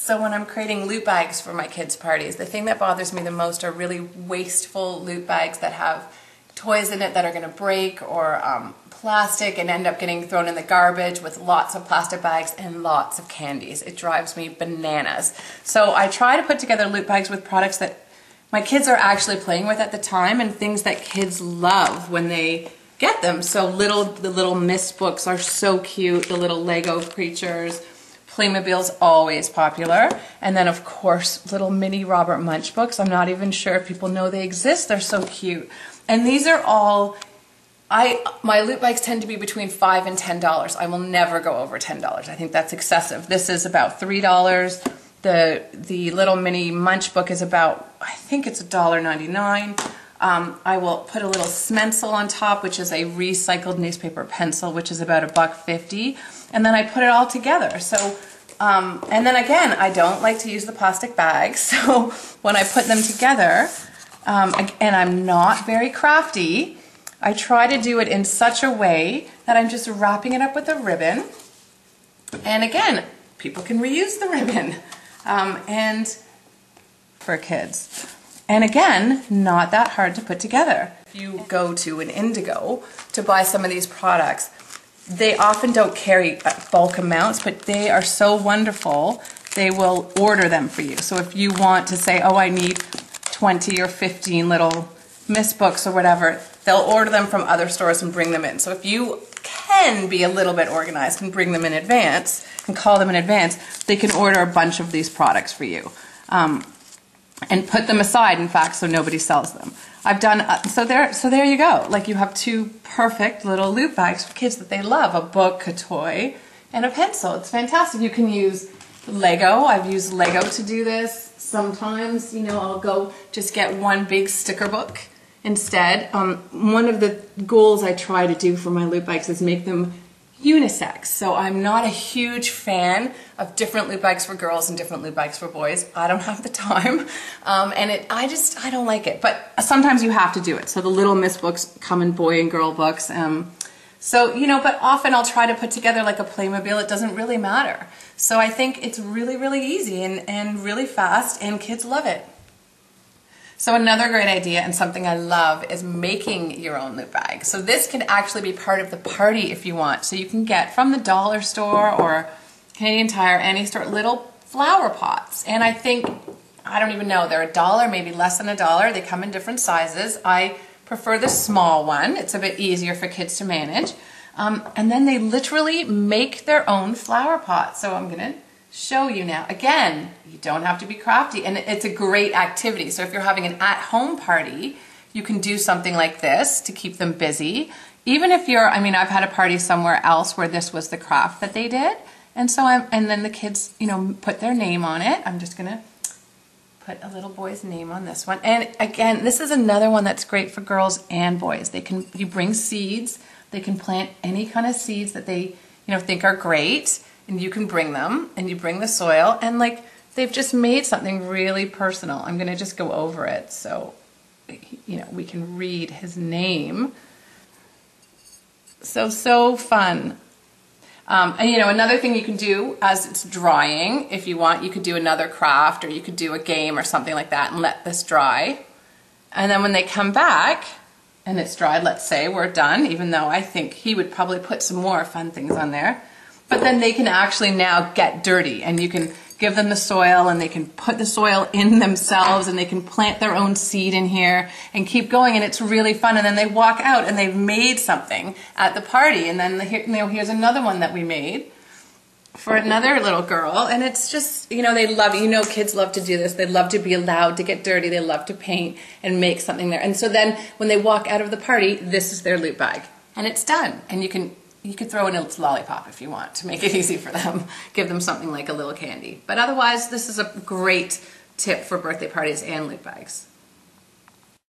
So when I'm creating loot bags for my kids' parties, the thing that bothers me the most are really wasteful loot bags that have toys in it that are going to break, or plastic and end up getting thrown in the garbage with lots of plastic bags and lots of candies. It drives me bananas. So I try to put together loot bags with products that my kids are actually playing with at the time and things that kids love when they get them. So the little Mist books are so cute, the little Lego creatures. Playmobil's always popular. And then of course, little mini Robert Munch books. I'm not even sure if people know they exist. They're so cute. And these are all, my loot bags tend to be between $5 and $10. I will never go over $10. I think that's excessive. This is about $3. The little mini Munch book is about, I think it's $1.99. I will put a little Smensel on top, which is a recycled newspaper pencil, which is about $1.50. And then I put it all together. So, and then again, I don't like to use the plastic bags. So when I put them together, and I'm not very crafty, I try to do it in such a way that I'm just wrapping it up with a ribbon. And again, people can reuse the ribbon, and for kids. And again, not that hard to put together. If you go to an Indigo to buy some of these products, they often don't carry bulk amounts, but they are so wonderful, they will order them for you. So if you want to say, oh, I need 20 or 15 little Mist books or whatever, they'll order them from other stores and bring them in. So if you can be a little bit organized and bring them in advance and call them in advance, they can order a bunch of these products for you. And put them aside, in fact, so nobody sells them. I've done, so there you go. Like, you have two perfect little loot bags for kids that they love, a book, a toy, and a pencil. It's fantastic. You can use Lego. I've used Lego to do this. Sometimes, you know, I'll go just get one big sticker book instead. One of the goals I try to do for my loot bags is make them unisex. So I'm not a huge fan of different loot bags for girls and different loot bags for boys. I don't have the time, and I don't like it. But sometimes you have to do it. So the little Mist books come in boy and girl books. So, you know, but often I'll try to put together like a Playmobil. It doesn't really matter. So I think it's really, really easy and really fast, and kids love it. So another great idea, and something I love, is making your own loot bag. So this can actually be part of the party if you want. So you can get from the dollar store or Canadian Tire, any store, little flower pots. And I think, I don't even know, they're $1, maybe less than $1. They come in different sizes. I prefer the small one. It's a bit easier for kids to manage. And then they literally make their own flower pot. So I'm gonna show you now. Again, you don't have to be crafty, and it's a great activity. So if you're having an at-home party, you can do something like this to keep them busy. Even if you're, I mean, I've had a party somewhere else where this was the craft that they did, and so and then the kids, you know, put their name on it. I'm just gonna put a little boy's name on this one. And again, this is another one that's great for girls and boys. You bring seeds. They can plant any kind of seeds that they, you know, think are great. And you can bring them, and you bring the soil, and like, they've just made something really personal. I'm gonna just go over it so, you know, we can read his name. So fun. And you know, another thing you can do as it's drying, if you want, you could do another craft, or you could do a game or something like that and let this dry. And then when they come back and it's dried, let's say we're done, even though I think he would probably put some more fun things on there. But then they can actually now get dirty, and you can give them the soil, and they can put the soil in themselves, and they can plant their own seed in here and keep going, and it's really fun. And then they walk out and they've made something at the party, and then here's another one that we made for another little girl, and it's just, you know, they love it. You know, kids love to do this. They love to be allowed to get dirty. They love to paint and make something there. And so then when they walk out of the party, this is their loot bag, and it's done. And you could throw in a lollipop if you want to make it easy for them. Give them something like a little candy. But otherwise, this is a great tip for birthday parties and loot bags.